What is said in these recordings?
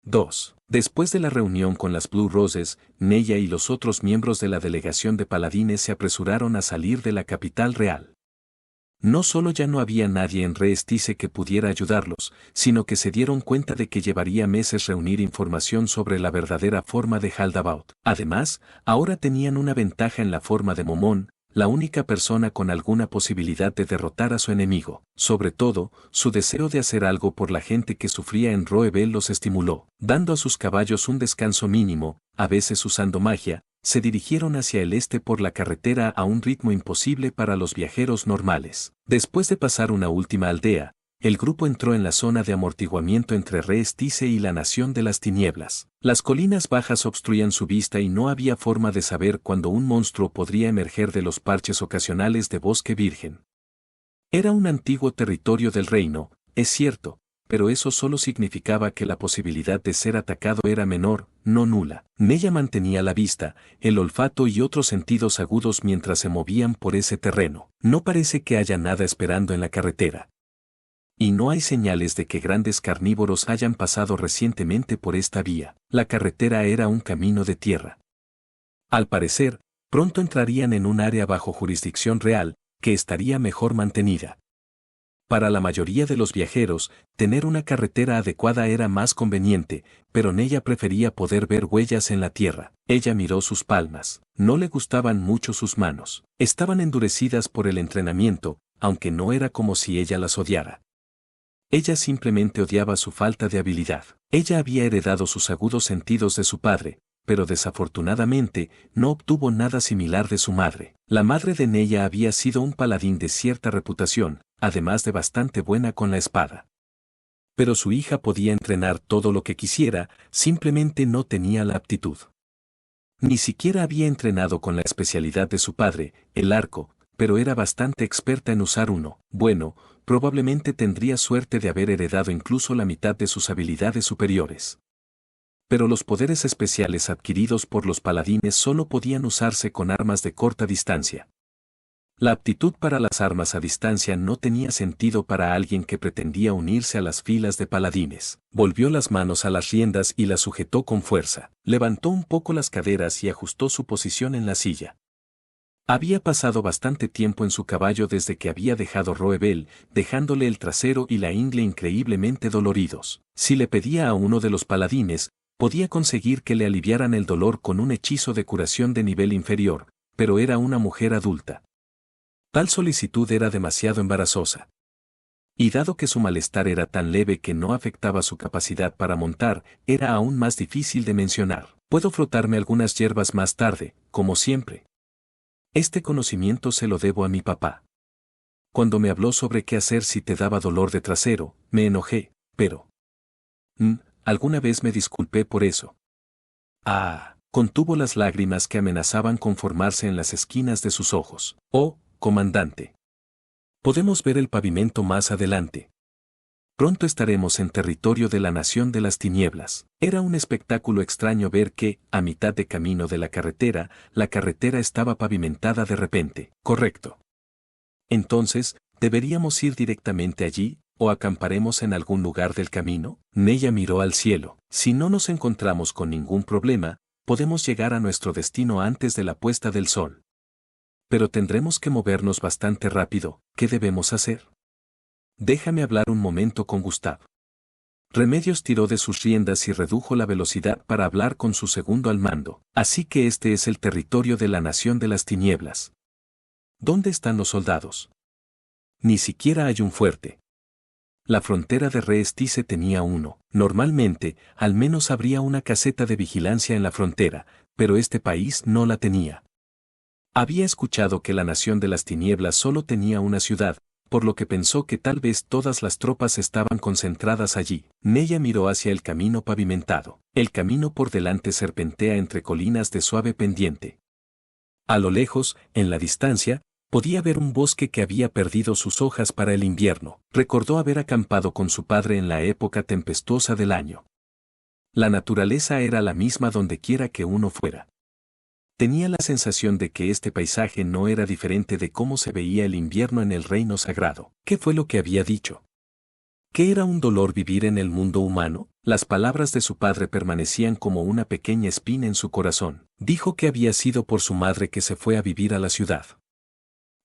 2. Después de la reunión con las Blue Roses, Neya y los otros miembros de la delegación de paladines se apresuraron a salir de la capital real. No solo ya no había nadie en Reestice que pudiera ayudarlos, sino que se dieron cuenta de que llevaría meses reunir información sobre la verdadera forma de Haldabaoth. Además, ahora tenían una ventaja en la forma de Momón, la única persona con alguna posibilidad de derrotar a su enemigo. Sobre todo, su deseo de hacer algo por la gente que sufría en Roebel los estimuló. Dando a sus caballos un descanso mínimo, a veces usando magia, se dirigieron hacia el este por la carretera a un ritmo imposible para los viajeros normales. Después de pasar una última aldea, el grupo entró en la zona de amortiguamiento entre Reestice y la Nación de las Tinieblas. Las colinas bajas obstruían su vista y no había forma de saber cuándo un monstruo podría emerger de los parches ocasionales de bosque virgen. Era un antiguo territorio del reino, es cierto, pero eso solo significaba que la posibilidad de ser atacado era menor, no nula. Neya mantenía la vista, el olfato y otros sentidos agudos mientras se movían por ese terreno. No parece que haya nada esperando en la carretera. Y no hay señales de que grandes carnívoros hayan pasado recientemente por esta vía. La carretera era un camino de tierra. Al parecer, pronto entrarían en un área bajo jurisdicción real, que estaría mejor mantenida. Para la mayoría de los viajeros, tener una carretera adecuada era más conveniente, pero Neya prefería poder ver huellas en la tierra. Ella miró sus palmas. No le gustaban mucho sus manos. Estaban endurecidas por el entrenamiento, aunque no era como si ella las odiara. Ella simplemente odiaba su falta de habilidad. Ella había heredado sus agudos sentidos de su padre, pero desafortunadamente no obtuvo nada similar de su madre. La madre de Neya había sido un paladín de cierta reputación, además de bastante buena con la espada. Pero su hija podía entrenar todo lo que quisiera, simplemente no tenía la aptitud. Ni siquiera había entrenado con la especialidad de su padre, el arco, pero era bastante experta en usar uno. Bueno, probablemente tendría suerte de haber heredado incluso la mitad de sus habilidades superiores. Pero los poderes especiales adquiridos por los paladines solo podían usarse con armas de corta distancia. La aptitud para las armas a distancia no tenía sentido para alguien que pretendía unirse a las filas de paladines. Volvió las manos a las riendas y las sujetó con fuerza. Levantó un poco las caderas y ajustó su posición en la silla. Había pasado bastante tiempo en su caballo desde que había dejado Roebel, dejándole el trasero y la ingle increíblemente doloridos. Si le pedía a uno de los paladines, podía conseguir que le aliviaran el dolor con un hechizo de curación de nivel inferior, pero era una mujer adulta. Tal solicitud era demasiado embarazosa. Y dado que su malestar era tan leve que no afectaba su capacidad para montar, era aún más difícil de mencionar. Puedo frotarme algunas hierbas más tarde, como siempre. Este conocimiento se lo debo a mi papá. Cuando me habló sobre qué hacer si te daba dolor de trasero, me enojé, pero... alguna vez me disculpé por eso. Contuvo las lágrimas que amenazaban con formarse en las esquinas de sus ojos. Oh, comandante. Podemos ver el pavimento más adelante. Pronto estaremos en territorio de la Nación de las Tinieblas. Era un espectáculo extraño ver que, a mitad de camino de la carretera estaba pavimentada de repente. Correcto. Entonces, ¿deberíamos ir directamente allí, o acamparemos en algún lugar del camino? Neya miró al cielo. Si no nos encontramos con ningún problema, podemos llegar a nuestro destino antes de la puesta del sol. Pero tendremos que movernos bastante rápido. ¿Qué debemos hacer? Déjame hablar un momento con Gustav. Remedios tiró de sus riendas y redujo la velocidad para hablar con su segundo al mando. Así que este es el territorio de la Nación de las Tinieblas. ¿Dónde están los soldados? Ni siquiera hay un fuerte. La frontera de Reestice tenía uno. Normalmente, al menos habría una caseta de vigilancia en la frontera, pero este país no la tenía. Había escuchado que la Nación de las Tinieblas solo tenía una ciudad, por lo que pensó que tal vez todas las tropas estaban concentradas allí. Neya miró hacia el camino pavimentado. El camino por delante serpentea entre colinas de suave pendiente. A lo lejos, en la distancia, podía ver un bosque que había perdido sus hojas para el invierno. Recordó haber acampado con su padre en la época tempestuosa del año. La naturaleza era la misma donde quiera que uno fuera. Tenía la sensación de que este paisaje no era diferente de cómo se veía el invierno en el reino sagrado. ¿Qué fue lo que había dicho? ¿Qué era un dolor vivir en el mundo humano? Las palabras de su padre permanecían como una pequeña espina en su corazón. Dijo que había sido por su madre que se fue a vivir a la ciudad.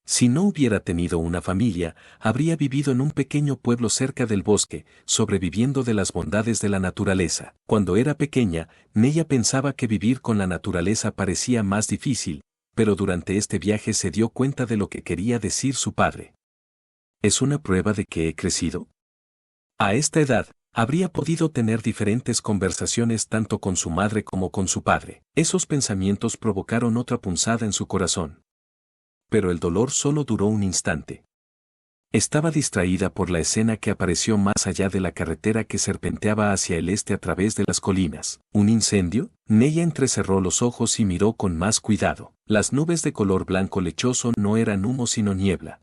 Si no hubiera tenido una familia, habría vivido en un pequeño pueblo cerca del bosque, sobreviviendo de las bondades de la naturaleza. Cuando era pequeña, Neya pensaba que vivir con la naturaleza parecía más difícil, pero durante este viaje se dio cuenta de lo que quería decir su padre. ¿Es una prueba de que he crecido? A esta edad, habría podido tener diferentes conversaciones tanto con su madre como con su padre. Esos pensamientos provocaron otra punzada en su corazón. Pero el dolor solo duró un instante. Estaba distraída por la escena que apareció más allá de la carretera que serpenteaba hacia el este a través de las colinas. ¿Un incendio? Neya entrecerró los ojos y miró con más cuidado. Las nubes de color blanco lechoso no eran humo sino niebla.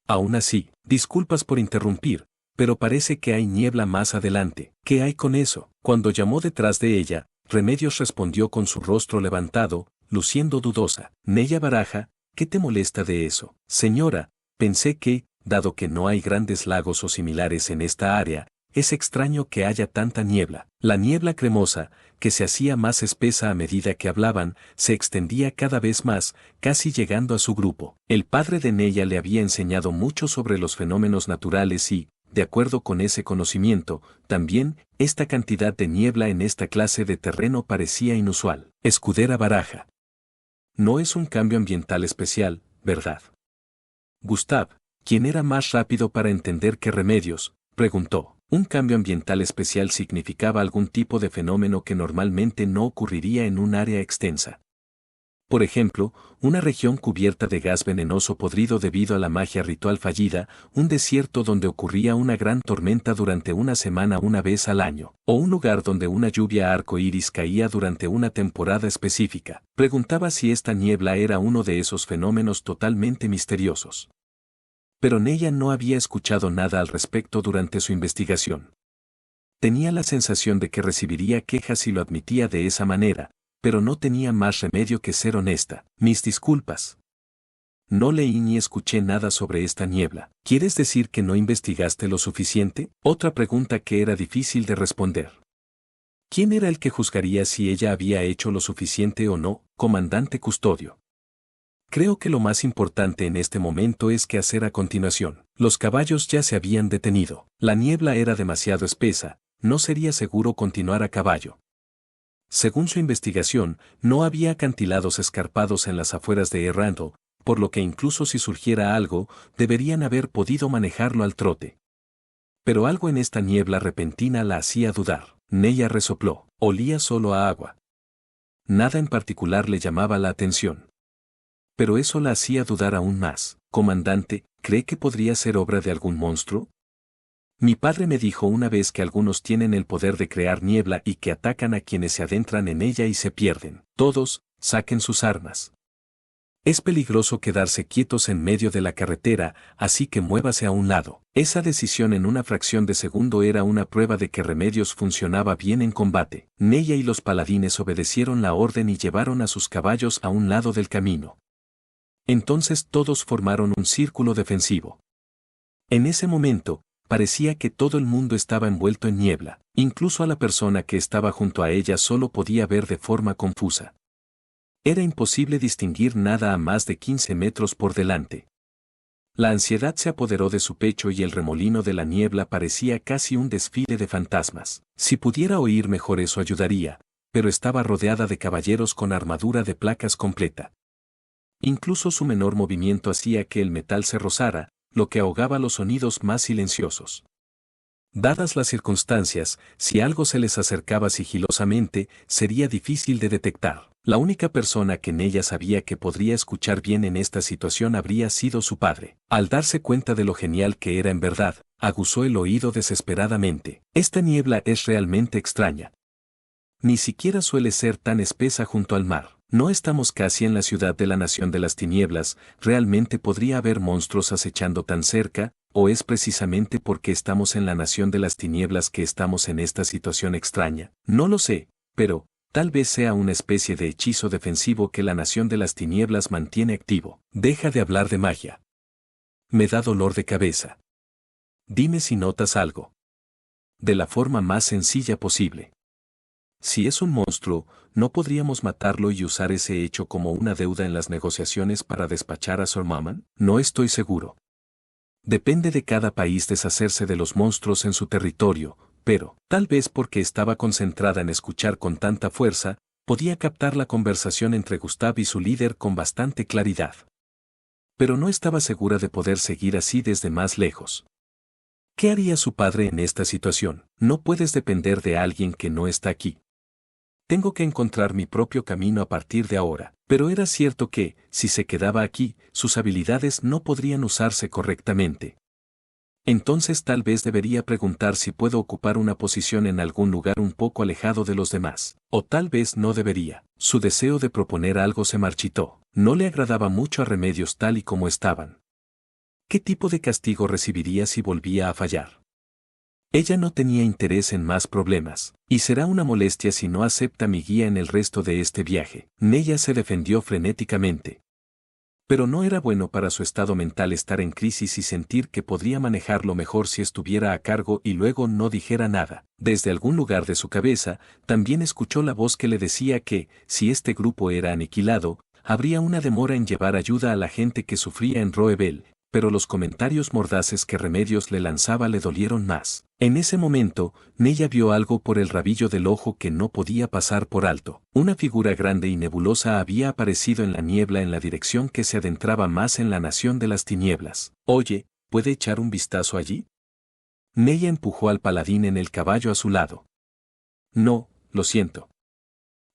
Aún así, disculpas por interrumpir, pero parece que hay niebla más adelante. ¿Qué hay con eso? Cuando llamó detrás de ella, Remedios respondió con su rostro levantado, luciendo dudosa. Neya Baraja, ¿qué te molesta de eso? Señora, pensé que, dado que no hay grandes lagos o similares en esta área, es extraño que haya tanta niebla. La niebla cremosa, que se hacía más espesa a medida que hablaban, se extendía cada vez más, casi llegando a su grupo. El padre de Neya le había enseñado mucho sobre los fenómenos naturales y, de acuerdo con ese conocimiento, también, esta cantidad de niebla en esta clase de terreno parecía inusual. Escudera Baraja. No es un cambio ambiental especial, ¿verdad? Gustav, quien era más rápido para entender que Remedios, preguntó. Un cambio ambiental especial significaba algún tipo de fenómeno que normalmente no ocurriría en un área extensa. Por ejemplo, una región cubierta de gas venenoso podrido debido a la magia ritual fallida, un desierto donde ocurría una gran tormenta durante una semana una vez al año, o un lugar donde una lluvia arco iris caía durante una temporada específica. Preguntaba si esta niebla era uno de esos fenómenos totalmente misteriosos. Pero Neya no había escuchado nada al respecto durante su investigación. Tenía la sensación de que recibiría quejas si lo admitía de esa manera, pero no tenía más remedio que ser honesta. Mis disculpas. No leí ni escuché nada sobre esta niebla. ¿Quieres decir que no investigaste lo suficiente? Otra pregunta que era difícil de responder. ¿Quién era el que juzgaría si ella había hecho lo suficiente o no, comandante Custodio? Creo que lo más importante en este momento es qué hacer a continuación. Los caballos ya se habían detenido. La niebla era demasiado espesa, no sería seguro continuar a caballo. Según su investigación, no había acantilados escarpados en las afueras de Errando, por lo que incluso si surgiera algo, deberían haber podido manejarlo al trote. Pero algo en esta niebla repentina la hacía dudar. Neya resopló. Olía solo a agua. Nada en particular le llamaba la atención. Pero eso la hacía dudar aún más. Comandante, ¿cree que podría ser obra de algún monstruo? Mi padre me dijo una vez que algunos tienen el poder de crear niebla y que atacan a quienes se adentran en ella y se pierden. Todos, saquen sus armas. Es peligroso quedarse quietos en medio de la carretera, así que muévase a un lado. Esa decisión en una fracción de segundo era una prueba de que Remedios funcionaba bien en combate. Neya y los paladines obedecieron la orden y llevaron a sus caballos a un lado del camino. Entonces todos formaron un círculo defensivo. En ese momento, parecía que todo el mundo estaba envuelto en niebla, incluso a la persona que estaba junto a ella solo podía ver de forma confusa. Era imposible distinguir nada a más de 15 metros por delante. La ansiedad se apoderó de su pecho y el remolino de la niebla parecía casi un desfile de fantasmas. Si pudiera oír mejor eso ayudaría, pero estaba rodeada de caballeros con armadura de placas completa. Incluso su menor movimiento hacía que el metal se rozara, lo que ahogaba los sonidos más silenciosos. Dadas las circunstancias, si algo se les acercaba sigilosamente, sería difícil de detectar. La única persona que en ella sabía que podría escuchar bien en esta situación habría sido su padre. Al darse cuenta de lo genial que era en verdad, aguzó el oído desesperadamente. Esta niebla es realmente extraña. Ni siquiera suele ser tan espesa junto al mar. No estamos casi en la ciudad de la Nación de las Tinieblas, ¿realmente podría haber monstruos acechando tan cerca, o es precisamente porque estamos en la Nación de las Tinieblas que estamos en esta situación extraña? No lo sé, pero, tal vez sea una especie de hechizo defensivo que la Nación de las Tinieblas mantiene activo. Deja de hablar de magia. Me da dolor de cabeza. Dime si notas algo. De la forma más sencilla posible. Si es un monstruo, ¿no podríamos matarlo y usar ese hecho como una deuda en las negociaciones para despachar a Sir Maman? No estoy seguro. Depende de cada país deshacerse de los monstruos en su territorio, pero, tal vez porque estaba concentrada en escuchar con tanta fuerza, podía captar la conversación entre Gustav y su líder con bastante claridad. Pero no estaba segura de poder seguir así desde más lejos. ¿Qué haría su padre en esta situación? No puedes depender de alguien que no está aquí. Tengo que encontrar mi propio camino a partir de ahora, pero era cierto que, si se quedaba aquí, sus habilidades no podrían usarse correctamente. Entonces tal vez debería preguntar si puedo ocupar una posición en algún lugar un poco alejado de los demás, o tal vez no debería. Su deseo de proponer algo se marchitó, no le agradaba mucho a Remedios tal y como estaban. ¿Qué tipo de castigo recibiría si volvía a fallar? Ella no tenía interés en más problemas, y será una molestia si no acepta mi guía en el resto de este viaje. Nella se defendió frenéticamente. Pero no era bueno para su estado mental estar en crisis y sentir que podría manejarlo mejor si estuviera a cargo y luego no dijera nada. Desde algún lugar de su cabeza, también escuchó la voz que le decía que, si este grupo era aniquilado, habría una demora en llevar ayuda a la gente que sufría en Roebel, pero los comentarios mordaces que Remedios le lanzaba le dolieron más. En ese momento, Nella vio algo por el rabillo del ojo que no podía pasar por alto. Una figura grande y nebulosa había aparecido en la niebla en la dirección que se adentraba más en la nación de las tinieblas. Oye, ¿puede echar un vistazo allí? Nella empujó al paladín en el caballo a su lado. No, lo siento.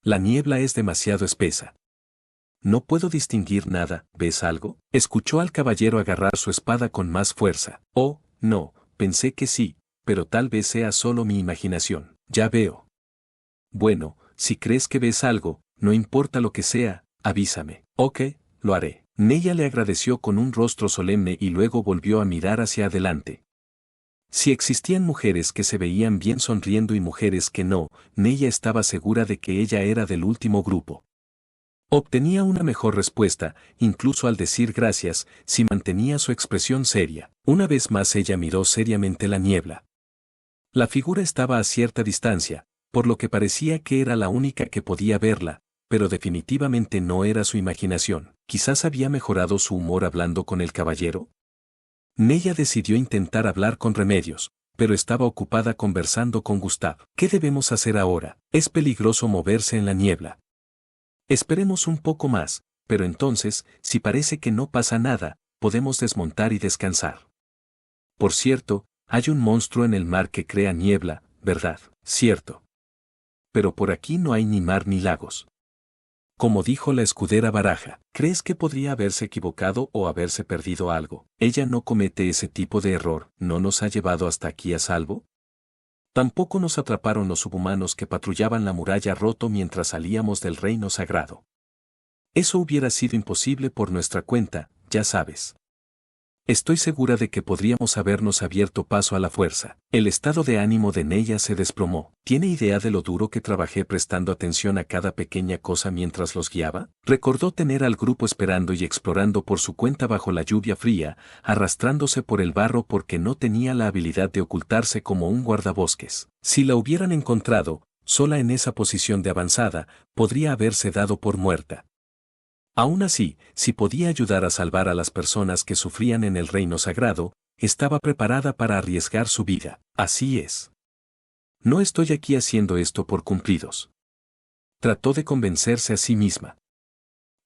La niebla es demasiado espesa. No puedo distinguir nada, ¿ves algo? Escuchó al caballero agarrar su espada con más fuerza. Oh, no, pensé que sí, pero tal vez sea solo mi imaginación. Ya veo. Bueno, si crees que ves algo, no importa lo que sea, avísame. Ok, lo haré. Nella le agradeció con un rostro solemne y luego volvió a mirar hacia adelante. Si existían mujeres que se veían bien sonriendo y mujeres que no, Nella estaba segura de que ella era del último grupo. Obtenía una mejor respuesta, incluso al decir gracias, si mantenía su expresión seria. Una vez más ella miró seriamente la niebla. La figura estaba a cierta distancia, por lo que parecía que era la única que podía verla, pero definitivamente no era su imaginación. Quizás había mejorado su humor hablando con el caballero. Nella decidió intentar hablar con Remedios, pero estaba ocupada conversando con Gustav. ¿Qué debemos hacer ahora? Es peligroso moverse en la niebla. Esperemos un poco más, pero entonces, si parece que no pasa nada, podemos desmontar y descansar. Por cierto, hay un monstruo en el mar que crea niebla, ¿verdad? Cierto. Pero por aquí no hay ni mar ni lagos. Como dijo la escudera Baraja, ¿crees que podría haberse equivocado o haberse perdido algo? Ella no comete ese tipo de error, ¿no nos ha llevado hasta aquí a salvo? Tampoco nos atraparon los subhumanos que patrullaban la muralla roto mientras salíamos del reino sagrado. Eso hubiera sido imposible por nuestra cuenta, ya sabes. Estoy segura de que podríamos habernos abierto paso a la fuerza. El estado de ánimo de Nella se desplomó. ¿Tiene idea de lo duro que trabajé prestando atención a cada pequeña cosa mientras los guiaba? Recordó tener al grupo esperando y explorando por su cuenta bajo la lluvia fría, arrastrándose por el barro porque no tenía la habilidad de ocultarse como un guardabosques. Si la hubieran encontrado, sola en esa posición de avanzada, podría haberse dado por muerta. Aún así, si podía ayudar a salvar a las personas que sufrían en el reino sagrado, estaba preparada para arriesgar su vida. Así es. No estoy aquí haciendo esto por cumplidos. Trató de convencerse a sí misma.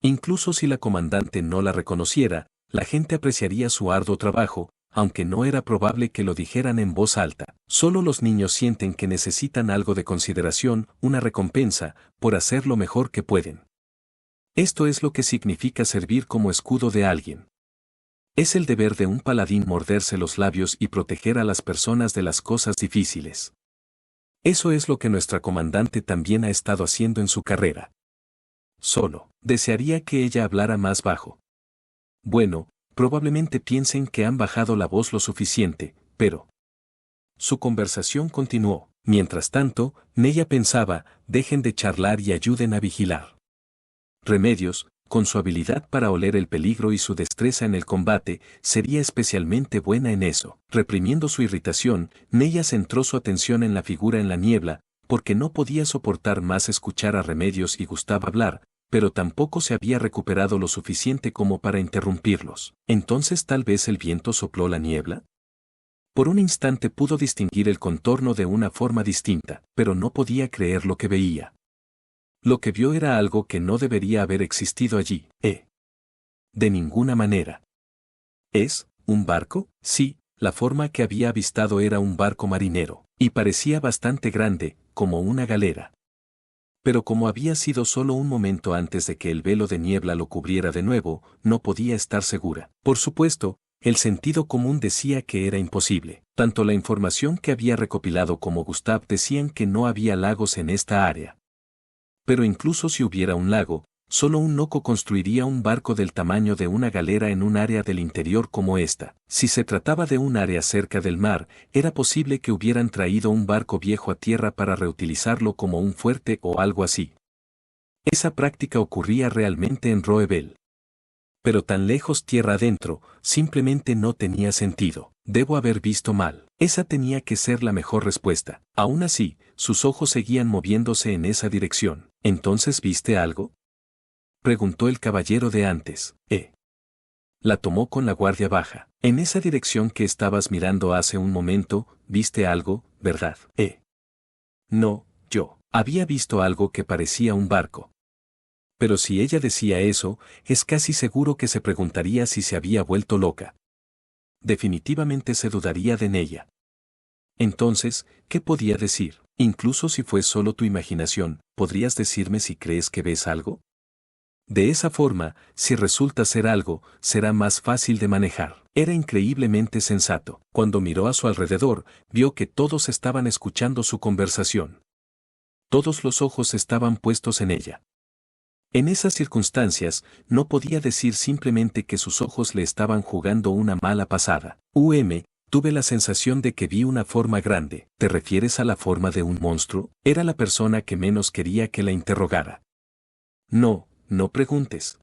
Incluso si la comandante no la reconociera, la gente apreciaría su arduo trabajo, aunque no era probable que lo dijeran en voz alta. Solo los niños sienten que necesitan algo de consideración, una recompensa, por hacer lo mejor que pueden. Esto es lo que significa servir como escudo de alguien. Es el deber de un paladín morderse los labios y proteger a las personas de las cosas difíciles. Eso es lo que nuestra comandante también ha estado haciendo en su carrera. Solo, desearía que ella hablara más bajo. Bueno, probablemente piensen que han bajado la voz lo suficiente, pero... Su conversación continuó. Mientras tanto, Nella pensaba, dejen de charlar y ayuden a vigilar. Remedios, con su habilidad para oler el peligro y su destreza en el combate, sería especialmente buena en eso. Reprimiendo su irritación, Neya centró su atención en la figura en la niebla, porque no podía soportar más escuchar a Remedios y Gustav hablar, pero tampoco se había recuperado lo suficiente como para interrumpirlos. Entonces tal vez el viento sopló la niebla. Por un instante pudo distinguir el contorno de una forma distinta, pero no podía creer lo que veía. Lo que vio era algo que no debería haber existido allí, de ninguna manera. ¿Es un barco? Sí, la forma que había avistado era un barco marinero, y parecía bastante grande, como una galera. Pero como había sido solo un momento antes de que el velo de niebla lo cubriera de nuevo, no podía estar segura. Por supuesto, el sentido común decía que era imposible. Tanto la información que había recopilado como Gustav decían que no había lagos en esta área. Pero incluso si hubiera un lago, solo un loco construiría un barco del tamaño de una galera en un área del interior como esta. Si se trataba de un área cerca del mar, era posible que hubieran traído un barco viejo a tierra para reutilizarlo como un fuerte o algo así. Esa práctica ocurría realmente en Roebel. Pero tan lejos tierra adentro, simplemente no tenía sentido. Debo haber visto mal. Esa tenía que ser la mejor respuesta. Aún así, sus ojos seguían moviéndose en esa dirección. ¿Entonces viste algo?, preguntó el caballero de antes. La tomó con la guardia baja. En esa dirección que estabas mirando hace un momento, viste algo, ¿verdad? No, yo había visto algo que parecía un barco. Pero si ella decía eso, es casi seguro que se preguntaría si se había vuelto loca. Definitivamente se dudaría de ella. Entonces, ¿qué podía decir? Incluso si fue solo tu imaginación, ¿podrías decirme si crees que ves algo? De esa forma, si resulta ser algo, será más fácil de manejar. Era increíblemente sensato. Cuando miró a su alrededor, vio que todos estaban escuchando su conversación. Todos los ojos estaban puestos en ella. En esas circunstancias, no podía decir simplemente que sus ojos le estaban jugando una mala pasada. Tuve la sensación de que vi una forma grande. ¿Te refieres a la forma de un monstruo? Era la persona que menos quería que la interrogara. No, no preguntes.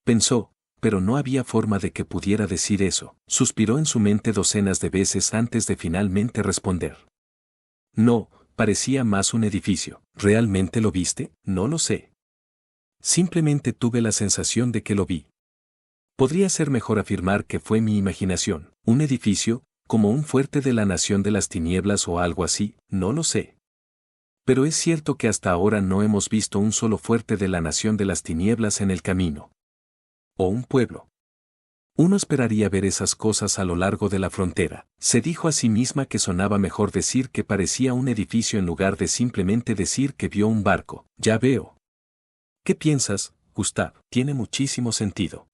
Pensó, pero no había forma de que pudiera decir eso. Suspiró en su mente docenas de veces antes de finalmente responder. No, parecía más un edificio. ¿Realmente lo viste? No lo sé. Simplemente tuve la sensación de que lo vi. Podría ser mejor afirmar que fue mi imaginación. Un edificio, como un fuerte de la Nación de las Tinieblas o algo así, no lo sé. Pero es cierto que hasta ahora no hemos visto un solo fuerte de la Nación de las Tinieblas en el camino. O un pueblo. Uno esperaría ver esas cosas a lo largo de la frontera. Se dijo a sí misma que sonaba mejor decir que parecía un edificio en lugar de simplemente decir que vio un barco. Ya veo. ¿Qué piensas, Gustav? Tiene muchísimo sentido.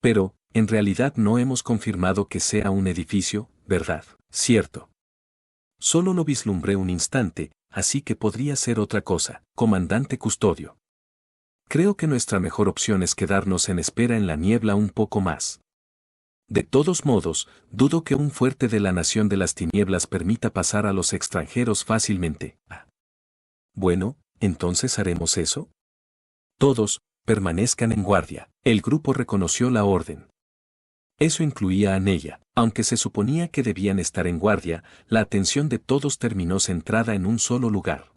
Pero, en realidad no hemos confirmado que sea un edificio, ¿verdad? Cierto. Solo lo vislumbré un instante, así que podría ser otra cosa. Comandante Custodio. Creo que nuestra mejor opción es quedarnos en espera en la niebla un poco más. De todos modos, dudo que un fuerte de la Nación de las Tinieblas permita pasar a los extranjeros fácilmente. Bueno, ¿entonces haremos eso? Todos, permanezcan en guardia. El grupo reconoció la orden. Eso incluía a Neya. Aunque se suponía que debían estar en guardia, la atención de todos terminó centrada en un solo lugar.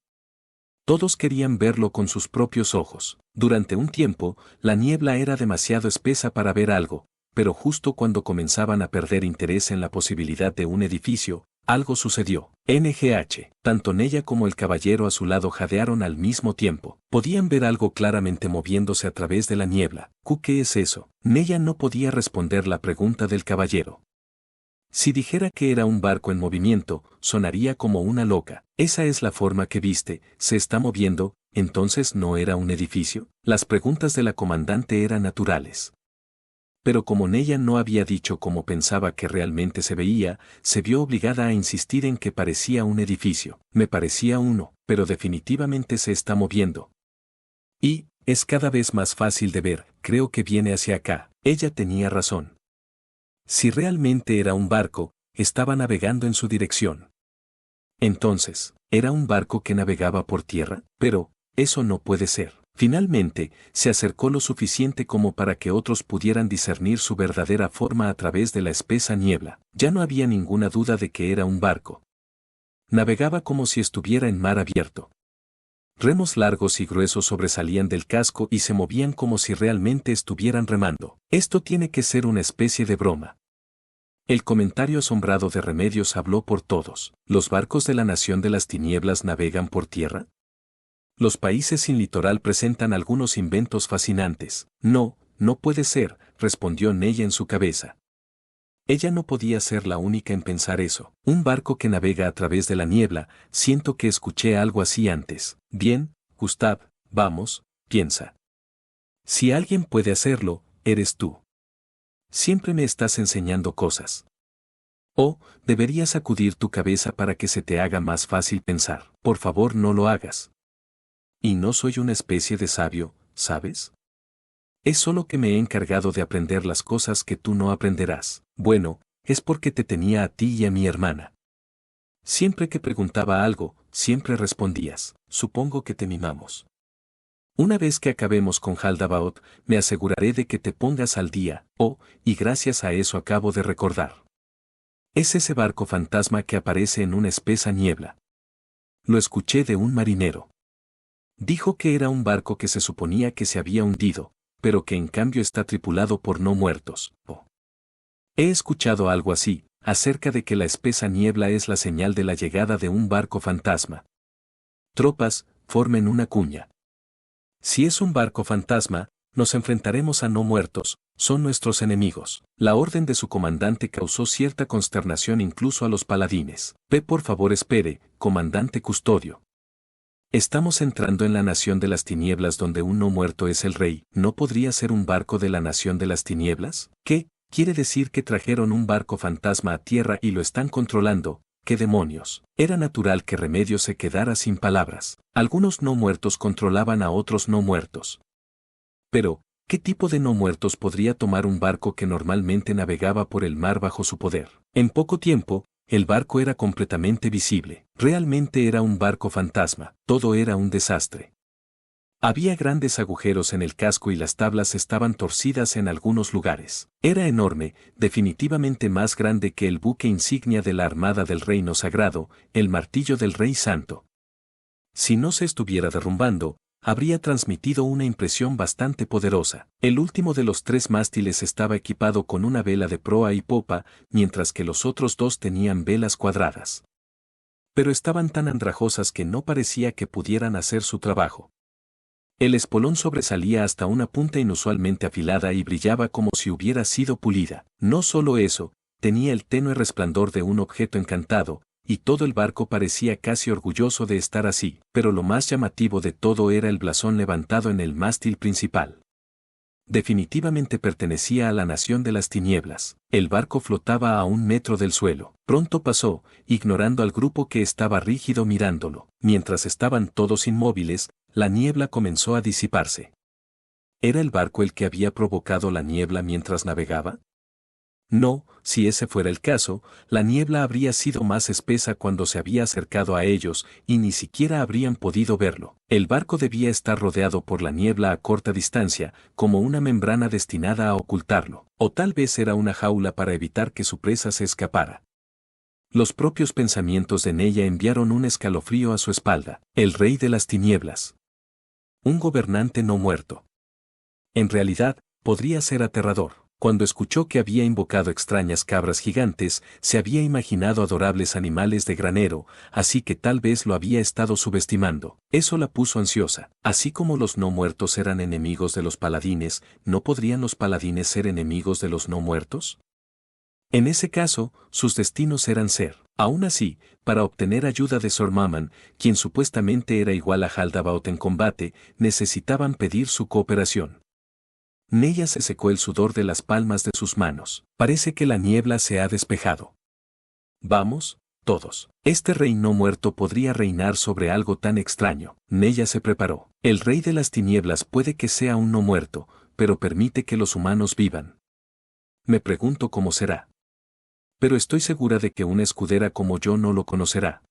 Todos querían verlo con sus propios ojos. Durante un tiempo, la niebla era demasiado espesa para ver algo, pero justo cuando comenzaban a perder interés en la posibilidad de un edificio, algo sucedió. Tanto Neya como el caballero a su lado jadearon al mismo tiempo. Podían ver algo claramente moviéndose a través de la niebla. ¿Qué es eso? Neya no podía responder la pregunta del caballero. Si dijera que era un barco en movimiento, sonaría como una loca. Esa es la forma que viste, se está moviendo, entonces no era un edificio. Las preguntas de la comandante eran naturales. Pero como Neya no había dicho cómo pensaba que realmente se veía, se vio obligada a insistir en que parecía un edificio. Me parecía uno, pero definitivamente se está moviendo. Y, es cada vez más fácil de ver, creo que viene hacia acá. Ella tenía razón. Si realmente era un barco, estaba navegando en su dirección. Entonces, ¿era un barco que navegaba por tierra? Pero, eso no puede ser. Finalmente, se acercó lo suficiente como para que otros pudieran discernir su verdadera forma a través de la espesa niebla. Ya no había ninguna duda de que era un barco. Navegaba como si estuviera en mar abierto. Remos largos y gruesos sobresalían del casco y se movían como si realmente estuvieran remando. Esto tiene que ser una especie de broma. El comentario asombrado de Remedios habló por todos. ¿Los barcos de la Nación de las Tinieblas navegan por tierra? Los países sin litoral presentan algunos inventos fascinantes. No, no puede ser, respondió Neya en su cabeza. Ella no podía ser la única en pensar eso. Un barco que navega a través de la niebla, siento que escuché algo así antes. Bien, Gustav, vamos, piensa. Si alguien puede hacerlo, eres tú. Siempre me estás enseñando cosas. Oh, deberías sacudir tu cabeza para que se te haga más fácil pensar. Por favor, no lo hagas. Y no soy una especie de sabio, ¿sabes? Es solo que me he encargado de aprender las cosas que tú no aprenderás. Bueno, es porque te tenía a ti y a mi hermana. Siempre que preguntaba algo, siempre respondías, supongo que te mimamos. Una vez que acabemos con Haldabaoth, me aseguraré de que te pongas al día, y gracias a eso acabo de recordar. Es ese barco fantasma que aparece en una espesa niebla. Lo escuché de un marinero. Dijo que era un barco que se suponía que se había hundido, pero que en cambio está tripulado por no muertos. He escuchado algo así, acerca de que la espesa niebla es la señal de la llegada de un barco fantasma. Tropas, formen una cuña. Si es un barco fantasma, nos enfrentaremos a no muertos, son nuestros enemigos. La orden de su comandante causó cierta consternación incluso a los paladines. Por favor espere, comandante Custodio. Estamos entrando en la nación de las tinieblas donde un no muerto es el rey. ¿No podría ser un barco de la nación de las tinieblas? ¿Qué? ¿Quiere decir que trajeron un barco fantasma a tierra y lo están controlando? ¡Qué demonios! Era natural que Remedios se quedara sin palabras. Algunos no muertos controlaban a otros no muertos. Pero, ¿qué tipo de no muertos podría tomar un barco que normalmente navegaba por el mar bajo su poder? En poco tiempo, el barco era completamente visible. Realmente era un barco fantasma. Todo era un desastre. Había grandes agujeros en el casco y las tablas estaban torcidas en algunos lugares. Era enorme, definitivamente más grande que el buque insignia de la Armada del Reino Sagrado, el martillo del Rey Santo. Si no se estuviera derrumbando, habría transmitido una impresión bastante poderosa. El último de los 3 mástiles estaba equipado con una vela de proa y popa, mientras que los otros 2 tenían velas cuadradas. Pero estaban tan andrajosas que no parecía que pudieran hacer su trabajo. El espolón sobresalía hasta una punta inusualmente afilada y brillaba como si hubiera sido pulida. No solo eso, tenía el tenue resplandor de un objeto encantado, y todo el barco parecía casi orgulloso de estar así, pero lo más llamativo de todo era el blasón levantado en el mástil principal. Definitivamente pertenecía a la nación de las tinieblas. El barco flotaba a 1 metro del suelo. Pronto pasó, ignorando al grupo que estaba rígido mirándolo. Mientras estaban todos inmóviles, la niebla comenzó a disiparse. ¿Era el barco el que había provocado la niebla mientras navegaba? No, si ese fuera el caso, la niebla habría sido más espesa cuando se había acercado a ellos y ni siquiera habrían podido verlo. El barco debía estar rodeado por la niebla a corta distancia, como una membrana destinada a ocultarlo, o tal vez era una jaula para evitar que su presa se escapara. Los propios pensamientos de Neya enviaron un escalofrío a su espalda. El rey de las tinieblas. Un gobernante no muerto. En realidad, podría ser aterrador. Cuando escuchó que había invocado extrañas cabras gigantes, se había imaginado adorables animales de granero, así que tal vez lo había estado subestimando. Eso la puso ansiosa. Así como los no muertos eran enemigos de los paladines, ¿no podrían los paladines ser enemigos de los no muertos? En ese caso, sus destinos eran ser. Aún así, para obtener ayuda de Sor Maman, quien supuestamente era igual a Haldabaoth en combate, necesitaban pedir su cooperación. Neya se secó el sudor de las palmas de sus manos. Parece que la niebla se ha despejado. Vamos, todos. Este rey no muerto podría reinar sobre algo tan extraño. Neya se preparó. El rey de las tinieblas puede que sea un no muerto, pero permite que los humanos vivan. Me pregunto cómo será. Pero estoy segura de que una escudera como yo no lo conocerá.